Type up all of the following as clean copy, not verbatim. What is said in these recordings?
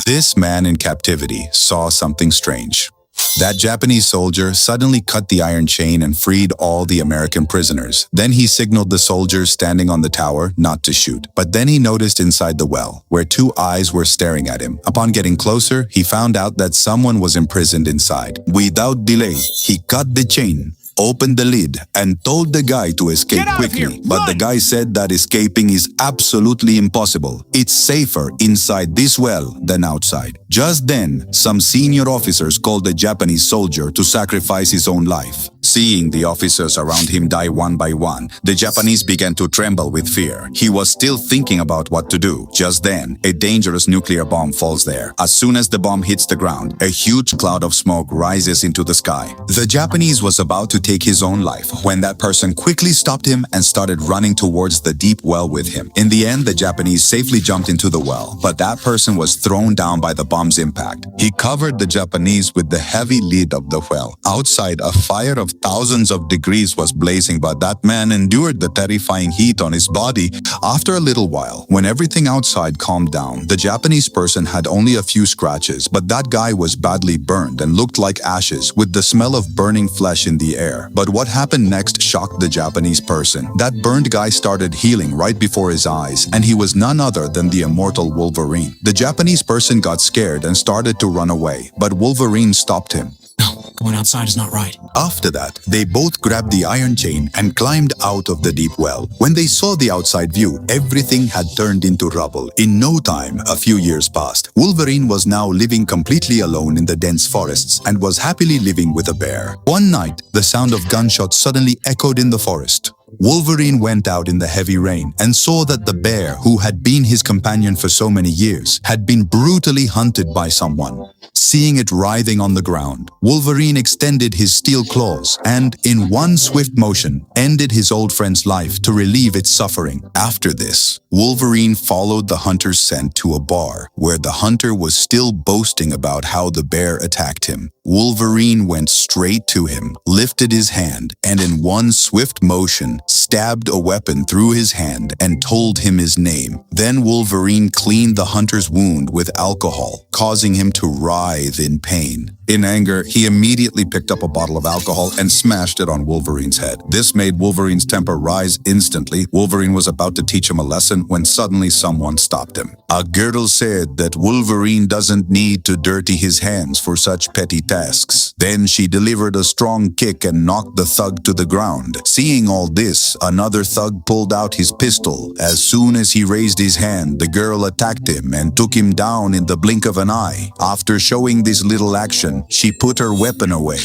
This man in captivity saw something strange. That Japanese soldier suddenly cut the iron chain and freed all the American prisoners. Then he signaled the soldiers standing on the tower not to shoot. But then he noticed inside the well, where two eyes were staring at him. Upon getting closer, he found out that someone was imprisoned inside. Without delay, he cut the chain, opened the lid, and told the guy to escape quickly. But the guy said that escaping is absolutely impossible. It's safer inside this well than outside. Just then, some senior officers called the Japanese soldier to sacrifice his own life. Seeing the officers around him die one by one, the Japanese began to tremble with fear. He was still thinking about what to do. Just then, a dangerous nuclear bomb falls there. As soon as the bomb hits the ground, a huge cloud of smoke rises into the sky. The Japanese was about to take his own life when that person quickly stopped him and started running towards the deep well with him. In the end, the Japanese safely jumped into the well, but that person was thrown down by the bomb's impact. He covered the Japanese with the heavy lid of the well. Outside, a fire of thousands of degrees was blazing, but that man endured the terrifying heat on his body. After a little while, when everything outside calmed down, the Japanese person had only a few scratches, but that guy was badly burned and looked like ashes, with the smell of burning flesh in the air. But what happened next shocked the Japanese person. That burned guy started healing right before his eyes, and he was none other than the immortal Wolverine. The Japanese person got scared and started to run away, but Wolverine stopped him. Going outside is not right. After that, they both grabbed the iron chain and climbed out of the deep well. When they saw the outside view, everything had turned into rubble. In no time, a few years passed. Wolverine was now living completely alone in the dense forests and was happily living with a bear. One night, the sound of gunshots suddenly echoed in the forest. Wolverine went out in the heavy rain and saw that the bear, who had been his companion for so many years, had been brutally hunted by someone. Seeing it writhing on the ground, Wolverine extended his steel claws and, in one swift motion, ended his old friend's life to relieve its suffering. After this, Wolverine followed the hunter's scent to a bar where the hunter was still boasting about how the bear attacked him. Wolverine went straight to him, lifted his hand, and in one swift motion, stabbed a weapon through his hand and told him his name. Then Wolverine cleaned the hunter's wound with alcohol, causing him to writhe in pain. In anger, he immediately picked up a bottle of alcohol and smashed it on Wolverine's head. This made Wolverine's temper rise instantly. Wolverine was about to teach him a lesson when suddenly someone stopped him. A girl said that Wolverine doesn't need to dirty his hands for such petty tasks. Then she delivered a strong kick and knocked the thug to the ground. Seeing all this, another thug pulled out his pistol. As soon as he raised his hand, the girl attacked him and took him down in the blink of an eye. After showing this little action, she put her weapon away.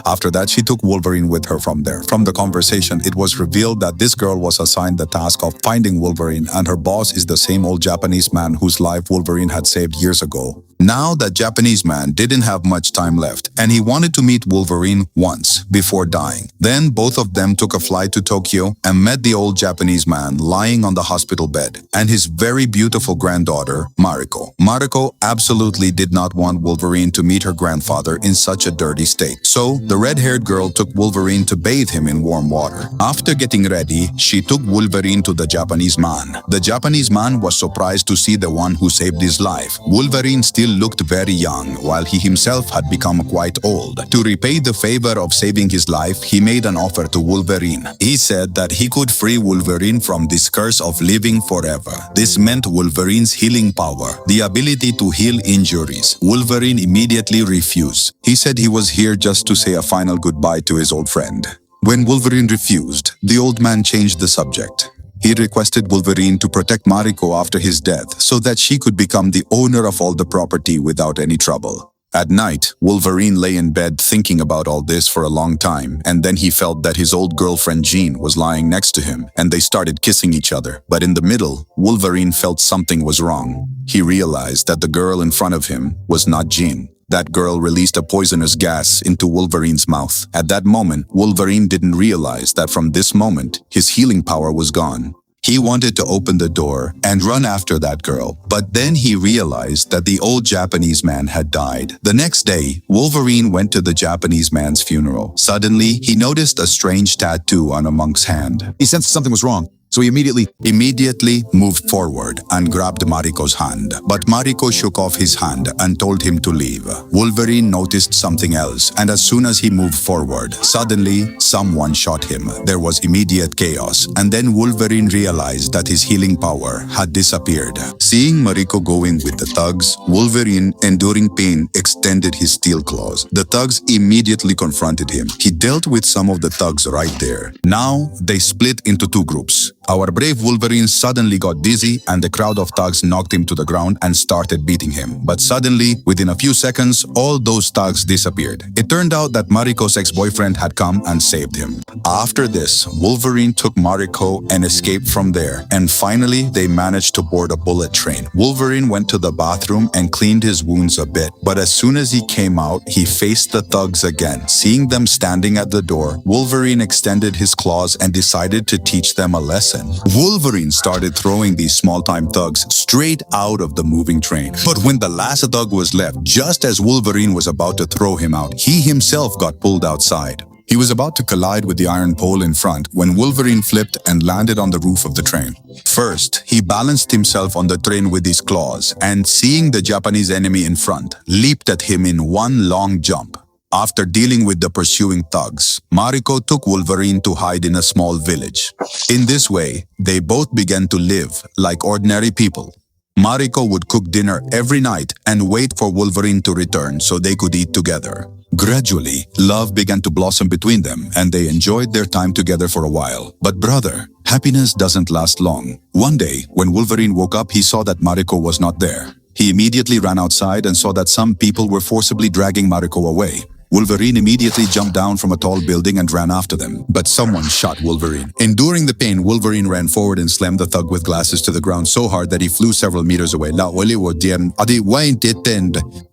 After that, she took Wolverine with her from there. From the conversation, it was revealed that this girl was assigned the task of finding Wolverine, and her boss is the same old Japanese man whose life Wolverine had saved years ago. Now that Japanese man didn't have much time left, and he wanted to meet Wolverine once before dying. Then both of them took a flight to Tokyo and met the old Japanese man lying on the hospital bed, and his very beautiful granddaughter, Mariko. Mariko absolutely did not want Wolverine to meet her grandfather in such a dirty state. So, the red-haired girl took Wolverine to bathe him in warm water. After getting ready, she took Wolverine to the Japanese man. The Japanese man was surprised to see the one who saved his life. Wolverine still looked very young, while he himself had become quite old. To repay the favor of saving his life, he made an offer to Wolverine. He said that he could free Wolverine from this curse of living forever. This meant Wolverine's healing power, the ability to heal injuries. Wolverine immediately refused. He said he was here just to say a final goodbye to his old friend. When Wolverine refused, the old man changed the subject. He requested Wolverine to protect Mariko after his death so that she could become the owner of all the property without any trouble. At night, Wolverine lay in bed thinking about all this for a long time, and then he felt that his old girlfriend Jean was lying next to him, and they started kissing each other. But in the middle, Wolverine felt something was wrong. He realized that the girl in front of him was not Jean. That girl released a poisonous gas into Wolverine's mouth. At that moment, Wolverine didn't realize that from this moment, his healing power was gone. He wanted to open the door and run after that girl, but then he realized that the old Japanese man had died. The next day, Wolverine went to the Japanese man's funeral. Suddenly, he noticed a strange tattoo on a monk's hand. He sensed something was wrong. So he immediately moved forward and grabbed Mariko's hand. But Mariko shook off his hand and told him to leave. Wolverine noticed something else, and as soon as he moved forward, suddenly someone shot him. There was immediate chaos, and then Wolverine realized that his healing power had disappeared. Seeing Mariko going with the thugs, Wolverine, enduring pain, extended his steel claws. The thugs immediately confronted him. He dealt with some of the thugs right there. Now, they split into two groups. Our brave Wolverine suddenly got dizzy and the crowd of thugs knocked him to the ground and started beating him. But suddenly, within a few seconds, all those thugs disappeared. It turned out that Mariko's ex-boyfriend had come and saved him. After this, Wolverine took Mariko and escaped from there. And finally, they managed to board a bullet train. Wolverine went to the bathroom and cleaned his wounds a bit. But as soon as he came out, he faced the thugs again. Seeing them standing at the door, Wolverine extended his claws and decided to teach them a lesson. Wolverine started throwing these small-time thugs straight out of the moving train. But when the last thug was left, just as Wolverine was about to throw him out, he himself got pulled outside. He was about to collide with the iron pole in front when Wolverine flipped and landed on the roof of the train. First, he balanced himself on the train with his claws and, seeing the Japanese enemy in front, leaped at him in one long jump. After dealing with the pursuing thugs, Mariko took Wolverine to hide in a small village. In this way, they both began to live like ordinary people. Mariko would cook dinner every night and wait for Wolverine to return so they could eat together. Gradually, love began to blossom between them and they enjoyed their time together for a while. But brother, happiness doesn't last long. One day, when Wolverine woke up, he saw that Mariko was not there. He immediately ran outside and saw that some people were forcibly dragging Mariko away. Wolverine immediately jumped down from a tall building and ran after them, but someone shot Wolverine. Enduring the pain, Wolverine ran forward and slammed the thug with glasses to the ground so hard that he flew several meters away.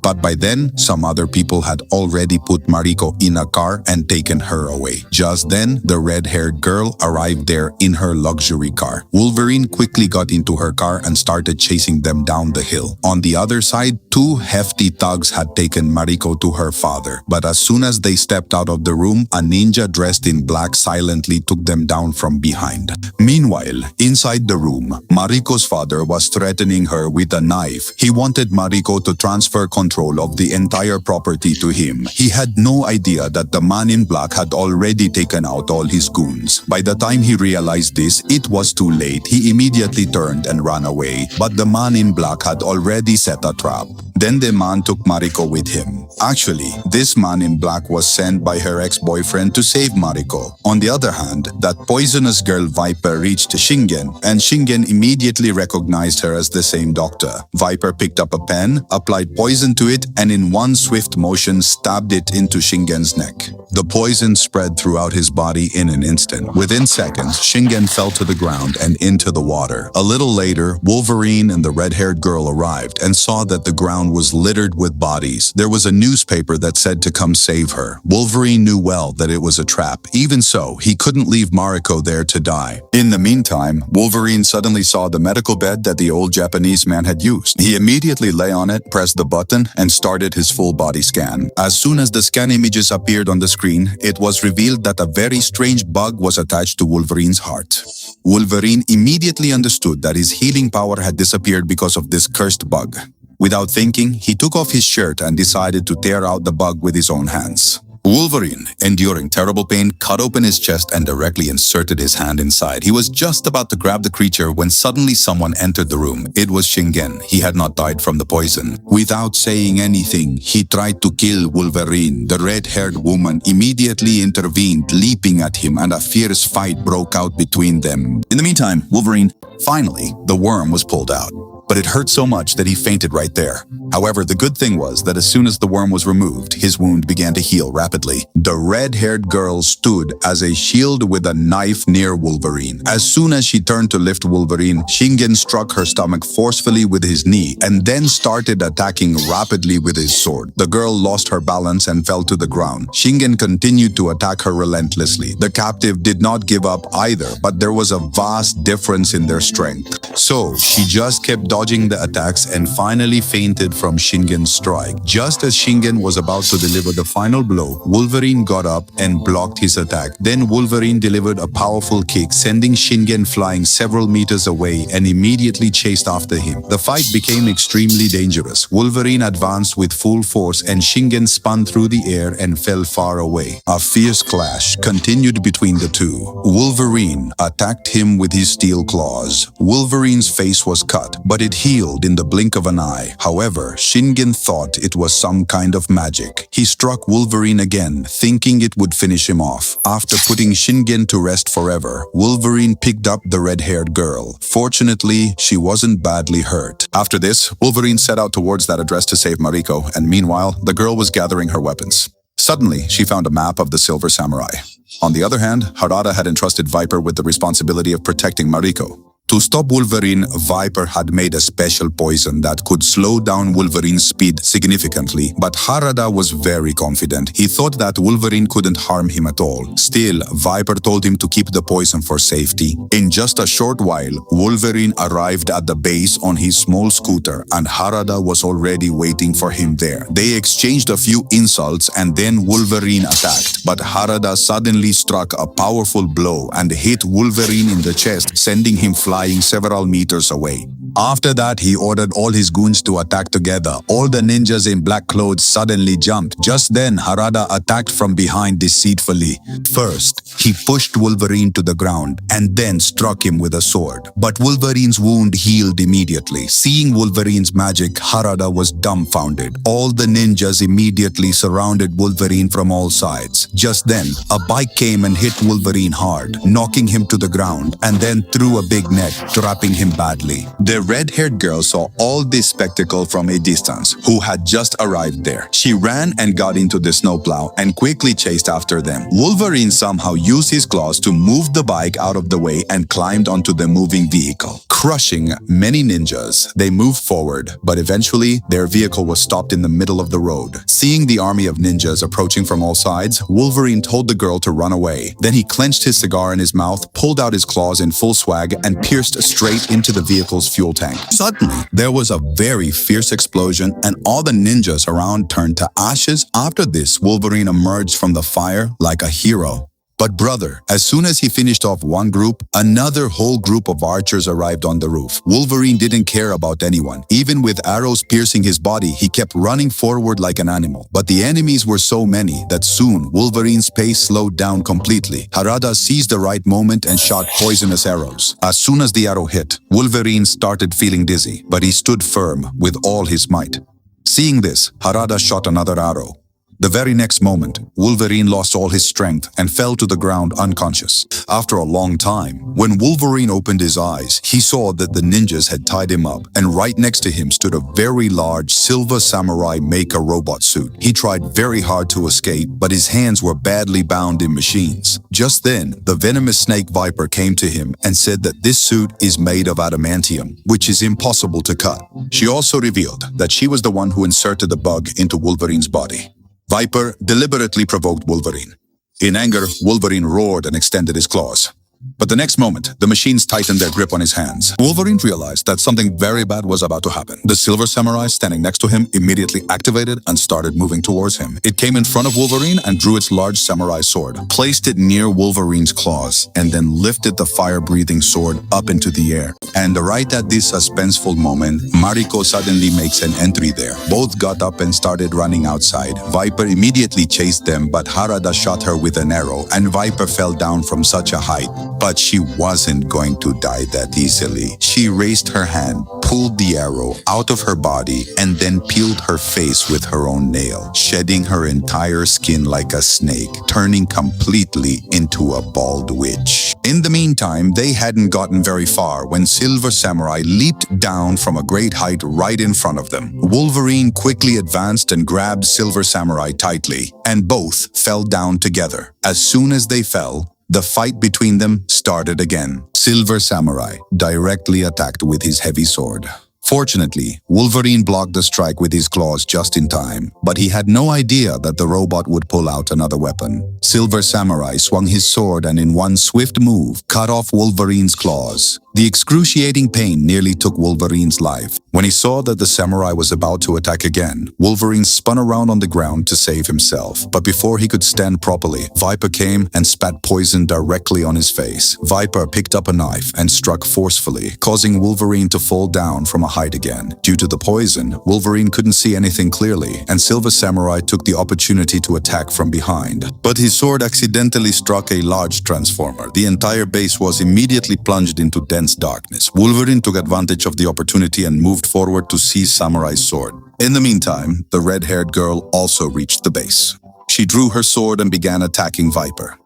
But by then, some other people had already put Mariko in a car and taken her away. Just then, the red-haired girl arrived there in her luxury car. Wolverine quickly got into her car and started chasing them down the hill. On the other side, two hefty thugs had taken Mariko to her father, but as soon as they stepped out of the room, a ninja dressed in black silently took them down from behind. Meanwhile, inside the room, Mariko's father was threatening her with a knife. He wanted Mariko to transfer control of the entire property to him. He had no idea that the man in black had already taken out all his goons. By the time he realized this, it was too late. He immediately turned and ran away, but the man in black had already set a trap. Then the man took Mariko with him. Actually, this man in black was sent by her ex-boyfriend to save Mariko. On the other hand, that poisonous girl Viper reached Shingen, and Shingen immediately recognized her as the same doctor. Viper picked up a pen, applied poison to it, and in one swift motion stabbed it into Shingen's neck. The poison spread throughout his body in an instant. Within seconds, Shingen fell to the ground and into the water. A little later, Wolverine and the red-haired girl arrived and saw that the ground was littered with bodies. There was a newspaper that said to come save her. Wolverine knew well that it was a trap. Even so, he couldn't leave Mariko there to die. In the meantime, Wolverine suddenly saw the medical bed that the old Japanese man had used. He immediately lay on it, pressed the button, and started his full body scan. As soon as the scan images appeared on the screen, it was revealed that a very strange bug was attached to Wolverine's heart. Wolverine immediately understood that his healing power had disappeared because of this cursed bug. Without thinking, he took off his shirt and decided to tear out the bug with his own hands. Wolverine, enduring terrible pain, cut open his chest and directly inserted his hand inside. He was just about to grab the creature when suddenly someone entered the room. It was Shingen. He had not died from the poison. Without saying anything, he tried to kill Wolverine. The red-haired woman immediately intervened, leaping at him, and a fierce fight broke out between them. In the meantime, Wolverine, finally, the worm was pulled out. But it hurt so much that he fainted right there. However, the good thing was that as soon as the worm was removed, his wound began to heal rapidly. The red-haired girl stood as a shield with a knife near Wolverine. As soon as she turned to lift Wolverine, Shingen struck her stomach forcefully with his knee and then started attacking rapidly with his sword. The girl lost her balance and fell to the ground. Shingen continued to attack her relentlessly. The captive did not give up either, but there was a vast difference in their strength. So, she just kept dodging the attacks and finally fainted from Shingen's strike. Just as Shingen was about to deliver the final blow, Wolverine got up and blocked his attack. Then Wolverine delivered a powerful kick, sending Shingen flying several meters away and immediately chased after him. The fight became extremely dangerous. Wolverine advanced with full force and Shingen spun through the air and fell far away. A fierce clash continued between the two. Wolverine attacked him with his steel claws. Wolverine's face was cut, but it healed in the blink of an eye. However, Shingen thought it was some kind of magic. He struck Wolverine again, thinking it would finish him off. After putting Shingen to rest forever, Wolverine picked up the red-haired girl. Fortunately, she wasn't badly hurt. After this, Wolverine set out towards that address to save Mariko, and meanwhile, the girl was gathering her weapons. Suddenly, she found a map of the Silver Samurai. On the other hand, Harada had entrusted Viper with the responsibility of protecting Mariko. To stop Wolverine, Viper had made a special poison that could slow down Wolverine's speed significantly, but Harada was very confident. He thought that Wolverine couldn't harm him at all. Still, Viper told him to keep the poison for safety. In just a short while, Wolverine arrived at the base on his small scooter, and Harada was already waiting for him there. They exchanged a few insults and then Wolverine attacked, but Harada suddenly struck a powerful blow and hit Wolverine in the chest, sending him flying several meters away. After that, he ordered all his goons to attack together. All the ninjas in black clothes suddenly jumped. Just then, Harada attacked from behind deceitfully. First, he pushed Wolverine to the ground and then struck him with a sword. But Wolverine's wound healed immediately. Seeing Wolverine's magic, Harada was dumbfounded. All the ninjas immediately surrounded Wolverine from all sides. Just then, a bike came and hit Wolverine hard, knocking him to the ground, and then threw a big net, trapping him badly. The red-haired girl saw all this spectacle from a distance, who had just arrived there. She ran and got into the snowplow and quickly chased after them. Wolverine somehow used his claws to move the bike out of the way and climbed onto the moving vehicle. Crushing many ninjas, they moved forward, but eventually their vehicle was stopped in the middle of the road. Seeing the army of ninjas approaching from all sides, Wolverine told the girl to run away. Then he clenched his cigar in his mouth, pulled out his claws in full swag, and pierced straight into the vehicle's fuel tank. Suddenly, there was a very fierce explosion and all the ninjas around turned to ashes. After this, Wolverine emerged from the fire like a hero. But brother, as soon as he finished off one group, another whole group of archers arrived on the roof. Wolverine didn't care about anyone. Even with arrows piercing his body, he kept running forward like an animal. But the enemies were so many that soon Wolverine's pace slowed down completely. Harada seized the right moment and shot poisonous arrows. As soon as the arrow hit, Wolverine started feeling dizzy, but he stood firm with all his might. Seeing this, Harada shot another arrow. The very next moment, Wolverine lost all his strength and fell to the ground unconscious. After a long time, when Wolverine opened his eyes, he saw that the ninjas had tied him up, and right next to him stood a very large silver samurai mecha robot suit. He tried very hard to escape, but his hands were badly bound in machines. Just then, the venomous snake Viper came to him and said that this suit is made of adamantium, which is impossible to cut. She also revealed that she was the one who inserted the bug into Wolverine's body. Viper deliberately provoked Wolverine. In anger, Wolverine roared and extended his claws. But the next moment, the machines tightened their grip on his hands. Wolverine realized that something very bad was about to happen. The silver samurai standing next to him immediately activated and started moving towards him. It came in front of Wolverine and drew its large samurai sword, placed it near Wolverine's claws, and then lifted the fire-breathing sword up into the air. And right at this suspenseful moment, Mariko suddenly makes an entry there. Both got up and started running outside. Viper immediately chased them, but Harada shot her with an arrow, and Viper fell down from such a height. But she wasn't going to die that easily. She raised her hand, pulled the arrow out of her body, and then peeled her face with her own nail, shedding her entire skin like a snake, turning completely into a bald witch. In the meantime, they hadn't gotten very far when Silver Samurai leaped down from a great height right in front of them. Wolverine quickly advanced and grabbed Silver Samurai tightly, and both fell down together. As soon as they fell, the fight between them started again. Silver Samurai directly attacked with his heavy sword. Fortunately, Wolverine blocked the strike with his claws just in time, but he had no idea that the robot would pull out another weapon. Silver Samurai swung his sword and in one swift move, cut off Wolverine's claws. The excruciating pain nearly took Wolverine's life. When he saw that the samurai was about to attack again, Wolverine spun around on the ground to save himself. But before he could stand properly, Viper came and spat poison directly on his face. Viper picked up a knife and struck forcefully, causing Wolverine to fall down from a height again. Due to the poison, Wolverine couldn't see anything clearly, and Silver Samurai took the opportunity to attack from behind. But his sword accidentally struck a large transformer. The entire base was immediately plunged into dense darkness. Wolverine took advantage of the opportunity and moved forward to seize Samurai's sword. In the meantime, the red-haired girl also reached the base. She drew her sword and began attacking Viper.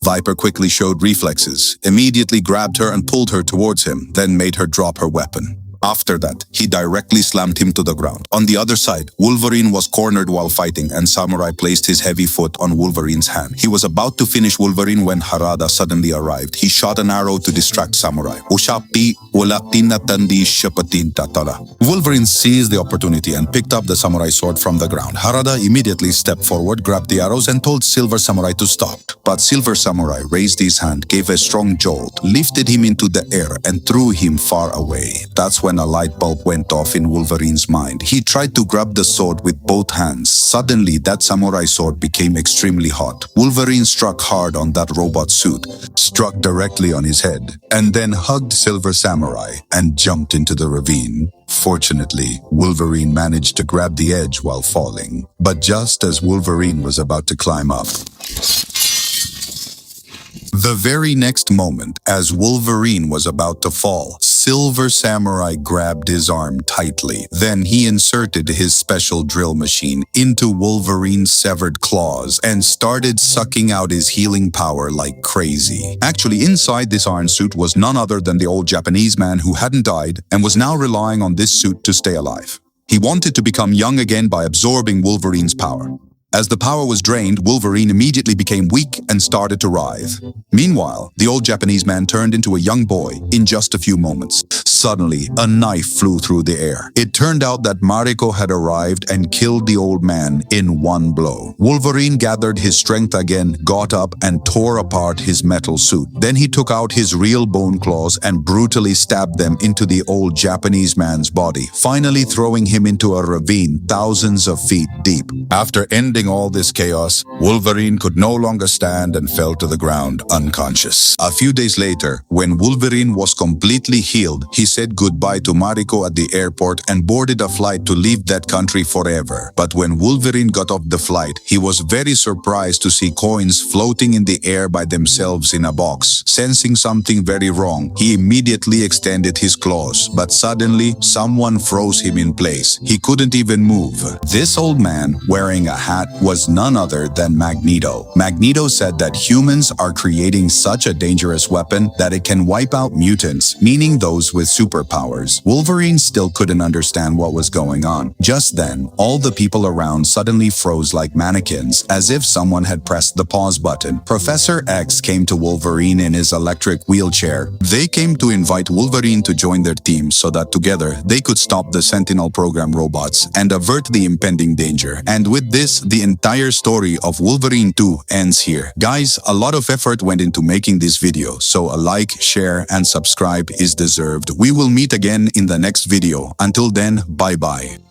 Viper quickly showed reflexes, immediately grabbed her and pulled her towards him, then made her drop her weapon. After that, he directly slammed him to the ground. On the other side, Wolverine was cornered while fighting, and Samurai placed his heavy foot on Wolverine's hand. He was about to finish Wolverine when Harada suddenly arrived. He shot an arrow to distract Samurai. Wolverine seized the opportunity and picked up the samurai sword from the ground. Harada immediately stepped forward, grabbed the arrows, and told Silver Samurai to stop. But Silver Samurai raised his hand, gave a strong jolt, lifted him into the air, and threw him far away. That's when a light bulb went off in Wolverine's mind. He tried to grab the sword with both hands. Suddenly, that samurai sword became extremely hot. Wolverine struck hard on that robot suit, struck directly on his head, and then hugged Silver Samurai and jumped into the ravine. Fortunately, Wolverine managed to grab the edge while falling. But just as Wolverine was about to climb up, the very next moment, as Wolverine was about to fall, Silver Samurai grabbed his arm tightly. Then he inserted his special drill machine into Wolverine's severed claws and started sucking out his healing power like crazy. Actually, inside this iron suit was none other than the old Japanese man who hadn't died and was now relying on this suit to stay alive. He wanted to become young again by absorbing Wolverine's power. As the power was drained, Wolverine immediately became weak and started to writhe. Meanwhile, the old Japanese man turned into a young boy in just a few moments. Suddenly, a knife flew through the air. It turned out that Mariko had arrived and killed the old man in one blow. Wolverine gathered his strength again, got up, and tore apart his metal suit. Then he took out his real bone claws and brutally stabbed them into the old Japanese man's body, finally throwing him into a ravine thousands of feet deep. After ending all this chaos, Wolverine could no longer stand and fell to the ground unconscious. A few days later, when Wolverine was completely healed, he said goodbye to Mariko at the airport and boarded a flight to leave that country forever. But when Wolverine got off the flight, he was very surprised to see coins floating in the air by themselves in a box. Sensing something very wrong, he immediately extended his claws, but suddenly someone froze him in place. He couldn't even move. This old man, wearing a hat, was none other than Magneto. Magneto said that humans are creating such a dangerous weapon that it can wipe out mutants, meaning those with superpowers. Wolverine still couldn't understand what was going on. Just then, all the people around suddenly froze like mannequins, as if someone had pressed the pause button. Professor X came to Wolverine in his electric wheelchair. They came to invite Wolverine to join their team so that together they could stop the Sentinel program robots and avert the impending danger. And with this, the entire story of Wolverine 2 ends here. Guys, a lot of effort went into making this video, so a like, share, and subscribe is deserved. We will meet again in the next video. Until then, bye-bye.